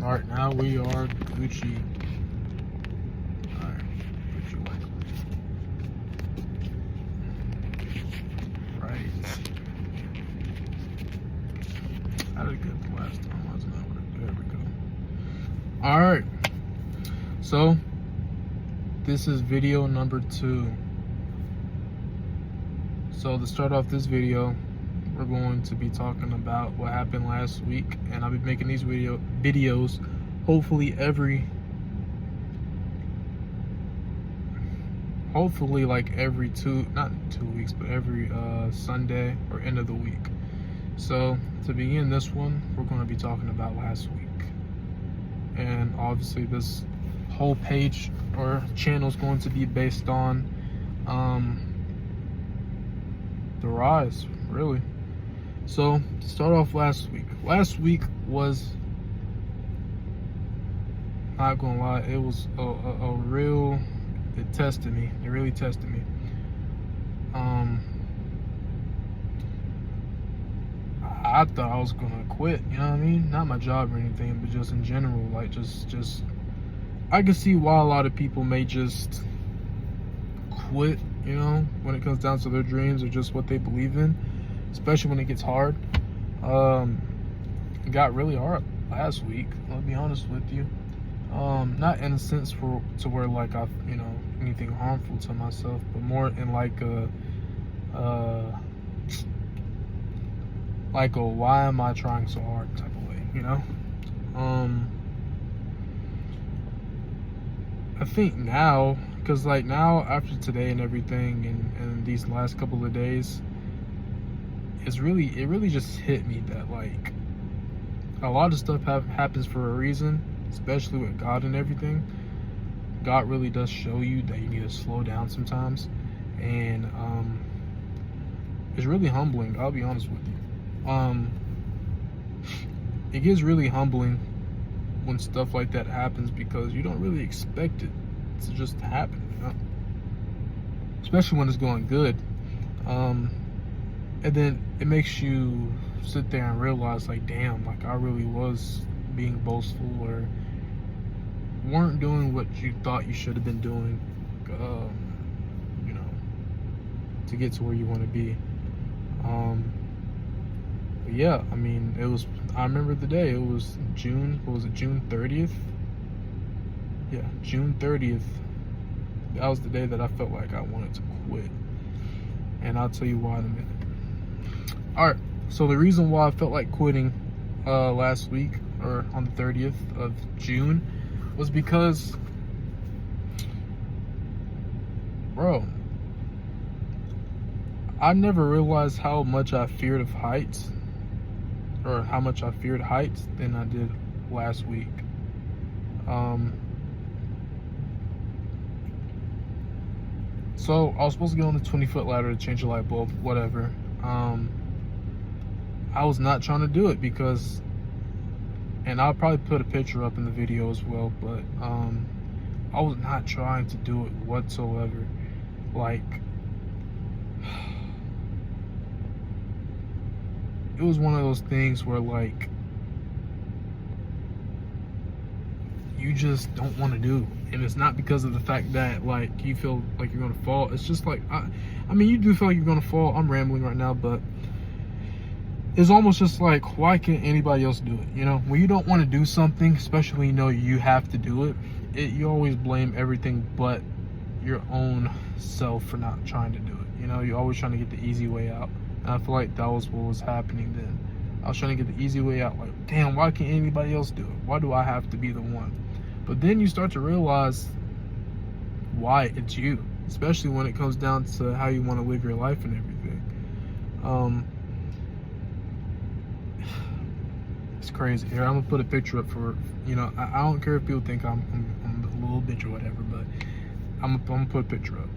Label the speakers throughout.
Speaker 1: Alright, now we are Gucci. Alright, Gucci like. Right. I did good the last time, wasn't I? There we go. Alright. So, this is video number 2. So, to start off this video, we're going to be talking about what happened last week, and I'll be making these videos hopefully like every not 2 weeks, but every Sunday or end of the week. So to begin this one, we're going to be talking about last week, and obviously this whole page or channel is going to be based on the rise, really. So to start off last week was, not gonna lie, it was a real, it tested me. It really tested me. I thought I was gonna quit, you know what I mean? Not my job or anything, but just in general, like just I can see why a lot of people may just quit, you know, when it comes down to their dreams or just what they believe in, especially when it gets hard. It got really hard last week, I'll be honest with you. Not in a sense to where like I've, you know, anything harmful to myself, but more in like a why am I trying so hard type of way, you know? I think now, because like now after today and everything, and these last couple of days, it really just hit me that like a lot of stuff happens for a reason, especially with God and everything. God really does show you that you need to slow down sometimes, and it's really humbling, I'll be honest with you. It gets really humbling when stuff like that happens, because you don't really expect it to just happen, you know, especially when it's going good. And then it makes you sit there and realize, like, damn, like I really was being boastful, or weren't doing what you thought you should have been doing, you know, to get to where you want to be. But yeah, I mean, I remember the day, it was June 30th? Yeah, June 30th. That was the day that I felt like I wanted to quit. And I'll tell you why in a minute. Alright, so the reason why I felt like quitting last week, or on the 30th of June, was because, bro, I never realized how much I feared of heights, or how much I feared heights, than I did last week. So I was supposed to get on the 20-foot ladder to change a light bulb, whatever. I was not trying to do it because, and I'll probably put a picture up in the video as well, but I was not trying to do it whatsoever. Like, it was one of those things where like you just don't want to do, and it's not because of the fact that like you feel like you're gonna fall. It's just like I mean, you do feel like you're gonna fall. I'm rambling right now, but it's almost just like, why can't anybody else do it? You know, when you don't want to do something, especially when you know you have to do it, you always blame everything but your own self for not trying to do it. You know, you're always trying to get the easy way out. And I feel like that was what was happening then. I was trying to get the easy way out. Like, damn, why can't anybody else do it? Why do I have to be the one? But then you start to realize why it's you, especially when it comes down to how you want to live your life and everything. It's crazy. Here, I'm gonna put a picture up for, you know, I don't care if people think I'm a little bitch or whatever, but I'm gonna put a picture up.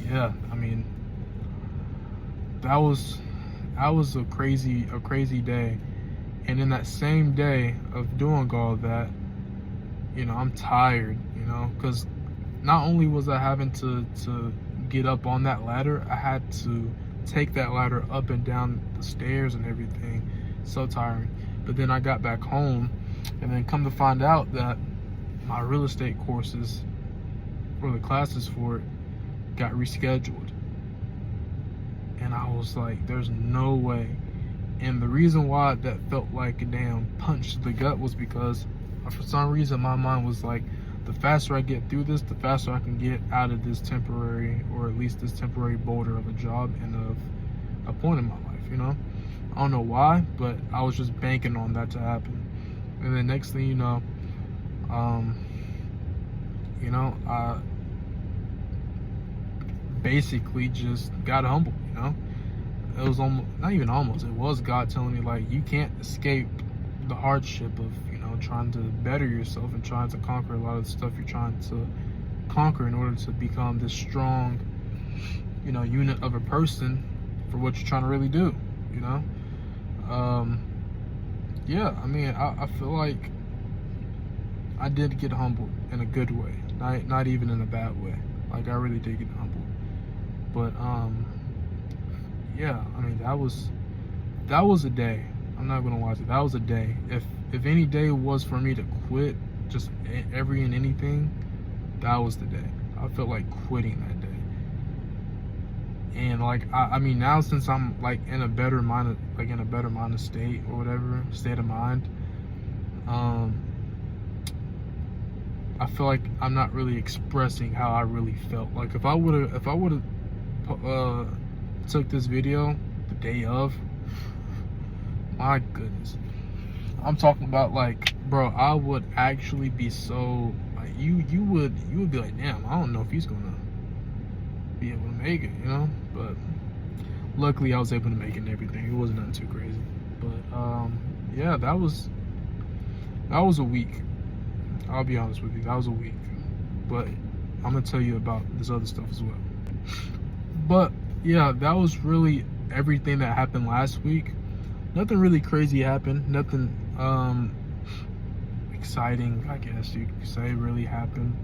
Speaker 1: Yeah, I mean, that was a crazy day. And in that same day of doing all that, you know, I'm tired, you know, because not only was I having to get up on that ladder, I had to take that ladder up and down the stairs and everything So tiring. But then I got back home, and then come to find out that my real estate courses, or the classes for it, got rescheduled. And I was like, there's no way. And the reason why that felt like a damn punch to the gut was because for some reason my mind was like, the faster I get through this, the faster I can get out of this temporary, or at least this temporary boulder of a job and of a point in my life, you know? I don't know why, but I was just banking on that to happen. And then next thing you know, I basically just got humbled, you know? It was almost, not even almost, it was God telling me, like, you can't escape the hardship of, trying to better yourself and trying to conquer a lot of the stuff you're trying to conquer in order to become this strong, unit of a person for what you're trying to really do, Yeah, I mean, I feel like I did get humbled in a good way, not even in a bad way. Like, I really did get humbled. But, yeah, I mean, that was a day. I'm not gonna lie to you. That was a day. If any day was for me to quit, just every and anything, that was the day. I felt like quitting that day. And like, I mean, now since I'm like in a better minded state or whatever, state of mind, I feel like I'm not really expressing how I really felt. Like if I would have took this video the day of, my goodness, I'm talking about, like, bro, I would actually be so, like, you would be like, damn, I don't know if he's gonna be able to make it, but luckily I was able to make it and everything. It wasn't nothing too crazy. But yeah, that was a week. I'll be honest with you, that was a week. But I'm gonna tell you about this other stuff as well. But yeah, that was really everything that happened last week. Nothing really crazy happened. Nothing exciting, I guess you could say, really happened.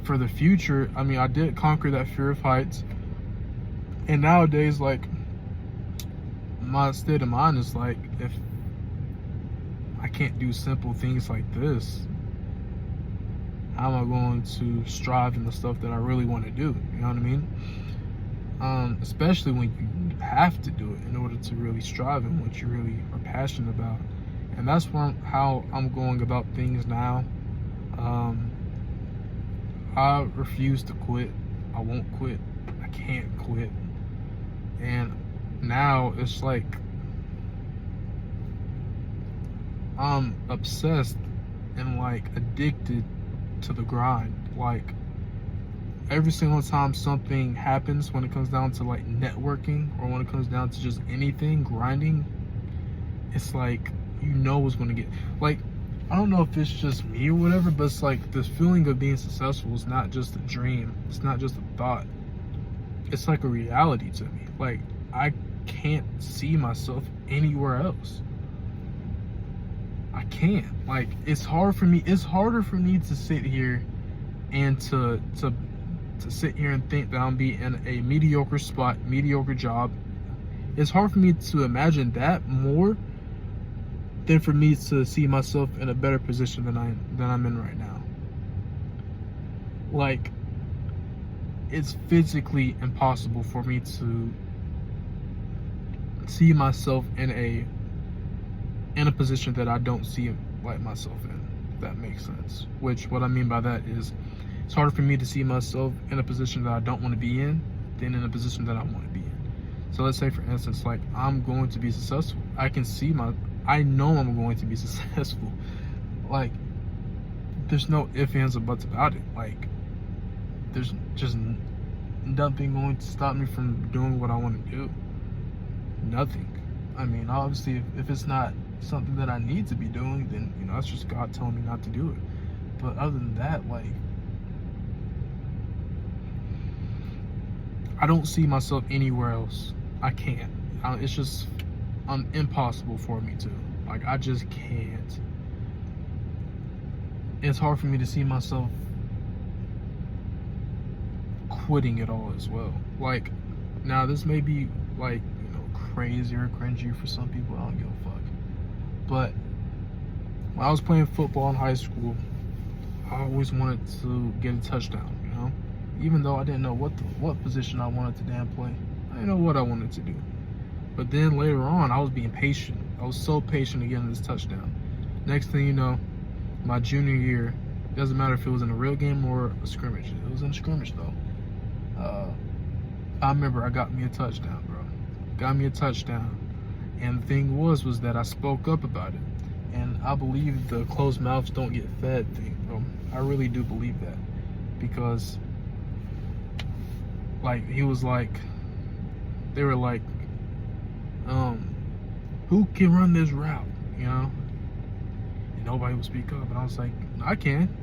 Speaker 1: For the future, I mean, I did conquer that fear of heights. And nowadays, like, my state of mind is like, if I can't do simple things like this, how am I going to strive in the stuff that I really want to do? You know what I mean? Especially when you have to do it in order to really strive in what you really are passionate about. And that's how I'm going about things now. I refuse to quit. I won't quit. I can't quit. And now it's like I'm obsessed and like addicted to the grind. Like, every single time something happens, when it comes down to like networking, or when it comes down to just anything, grinding, it's like, what's going to get, like, I don't know if it's just me or whatever, but it's like this feeling of being successful is not just a dream. It's not just a thought. It's like a reality to me. Like, I can't see myself anywhere else. I can't. Like, it's harder for me to sit here and to sit here and think that I'm be in a mediocre spot, mediocre job. It's hard for me to imagine that more than for me to see myself in a better position than I'm in right now. Like, it's physically impossible for me to see myself in a position that I don't see like myself in, if that makes sense. Which, what I mean by that is, it's harder for me to see myself in a position that I don't want to be in than in a position that I want to be in. So let's say, for instance, like, I'm going to be successful. I know I'm going to be successful. Like, there's no ifs, ands, or buts about it. Like, there's just nothing going to stop me from doing what I want to do. Nothing. I mean, obviously, if it's not something that I need to be doing, then, that's just God telling me not to do it. But other than that, like, I don't see myself anywhere else. I can't. It's just impossible for me to. Like, I just can't. It's hard for me to see myself quitting it all as well. Like, now this may be like, crazy or cringy for some people. I don't give a fuck. But when I was playing football in high school, I always wanted to get a touchdown, you know? Even though I didn't know what position I wanted to damn play. I didn't know what I wanted to do. But then later on, I was being patient. I was so patient to get this touchdown. Next thing you know, my junior year, it doesn't matter if it was in a real game or a scrimmage. It was in a scrimmage though. I remember I got me a touchdown, bro. Got me a touchdown. And the thing was that I spoke up about it. And I believe the closed mouths don't get fed thing, bro. I really do believe that. Because, like, he was like, they were like, who can run this route, you know? And nobody would speak up. And I was like, I can.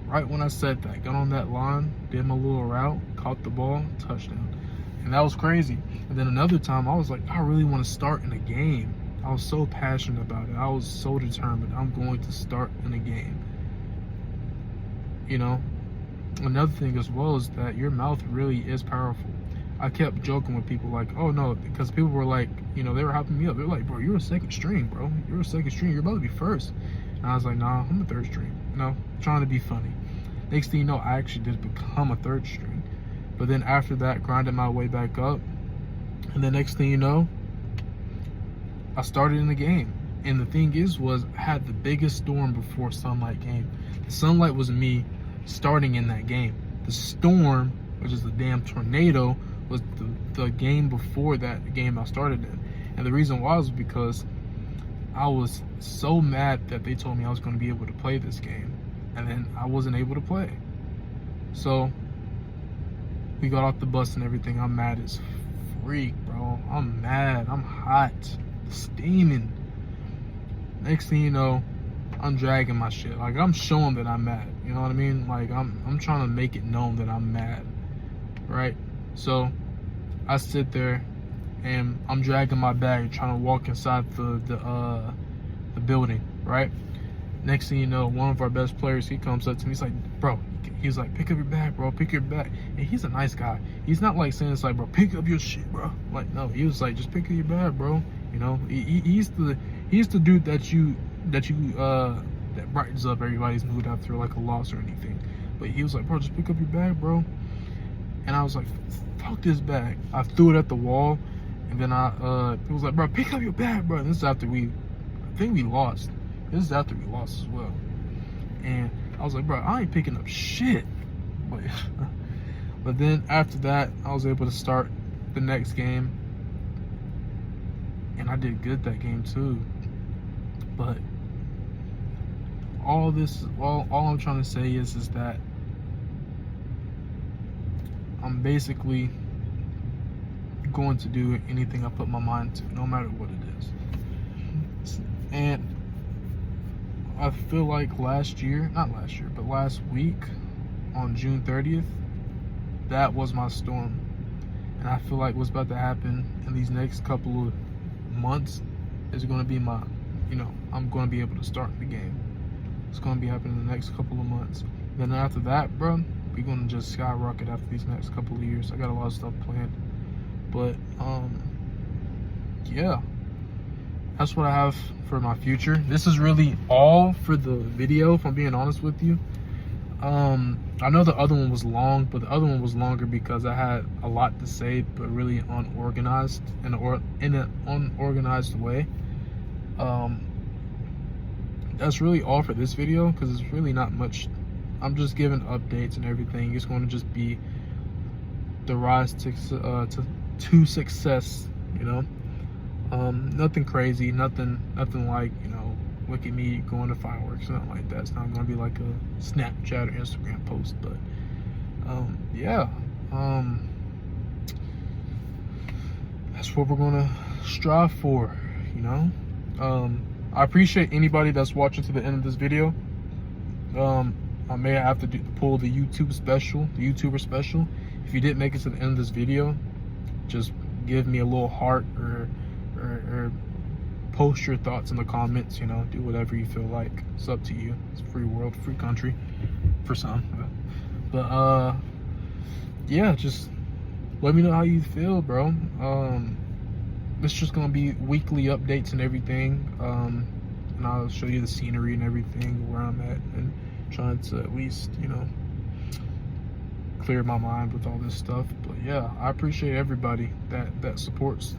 Speaker 1: Right when I said that, got on that line, did my little route, caught the ball, touchdown. And that was crazy. And then another time, I was like, I really want to start in a game. I was so passionate about it. I was so determined. I'm going to start in a game. You know? Another thing as well is that your mouth really is powerful. I kept joking with people like, oh no, because people were like, you know, they were hyping me up. They're like, bro, you're a second string, bro. You're a second string. You're about to be first. And I was like, nah, I'm a third string. You know, trying to be funny. Next thing you know, I actually did become a third string. But then after that, grinded my way back up. And the next thing you know, I started in the game. And the thing was I had the biggest storm before Sunlight came. The Sunlight was me starting in that game. The storm, which is the damn tornado, was the game before that game I started in. And the reason why was because I was so mad that they told me I was going to be able to play this game. And then I wasn't able to play. So we got off the bus and everything. I'm mad as freak, bro. I'm mad. I'm hot. Steaming. Next thing you know, I'm dragging my shit. Like, I'm showing that I'm mad. You know what I mean? Like, I'm trying to make it known that I'm mad. Right? So I sit there and I'm dragging my bag, trying to walk inside the building, right? Next thing you know, one of our best players, he comes up to me. He's like, bro, he's like, pick up your bag, bro, pick your bag. And he's a nice guy. He's not like saying it's like, bro, pick up your shit, bro. Like, no, he was like, just pick up your bag, bro. You know, he's the dude that brightens up everybody's mood after like a loss or anything. But he was like, bro, just pick up your bag, bro. And I was like, fuck this bag. I threw it at the wall. And then it was like, bro, pick up your bag, bro. And this is after I think we lost. This is after we lost as well. And I was like, bro, I ain't picking up shit. But then after that, I was able to start the next game. And I did good that game too. But all I'm trying to say is that I'm basically going to do anything I put my mind to, no matter what it is. And I feel like last week on June 30th, that was my storm. And I feel like what's about to happen in these next couple of months is going to be my, you know, I'm going to be able to start the game. It's going to be happening in the next couple of months. Then after that, bro, we're going to just skyrocket after these next couple of years. I got a lot of stuff planned. But, yeah. That's what I have for my future. This is really all for the video, if I'm being honest with you. I know the other one was long, but the other one was longer because I had a lot to say, but really unorganized, in an unorganized way. That's really all for this video because it's really not much. I'm just giving updates and everything. It's going to just be the rise to success, you know. Nothing crazy, nothing like, you know, look at me going to fireworks, nothing like that. It's not gonna be like a Snapchat or Instagram post, but yeah, that's what we're gonna strive for, you know. I appreciate anybody that's watching to the end of this video. I may have to pull the YouTuber special. If you didn't make it to the end of this video, just give me a little heart or post your thoughts in the comments, you know, do whatever you feel like. It's up to you. It's a free world, free country for some. But yeah, just let me know how you feel, bro. it's just gonna be weekly updates and everything. And I'll show you the scenery and everything where I'm at, and trying to at least, you know, clear my mind with all this stuff. But yeah, I appreciate everybody that supports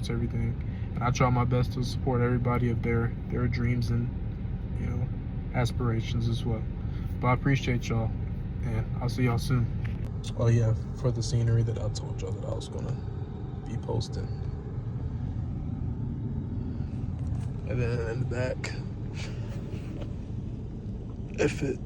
Speaker 1: everything, and I try my best to support everybody of their dreams and, you know, aspirations as well. But I appreciate y'all, and I'll see y'all soon. Oh yeah, for the scenery that I told y'all that I was gonna be posting. And then in the back, if it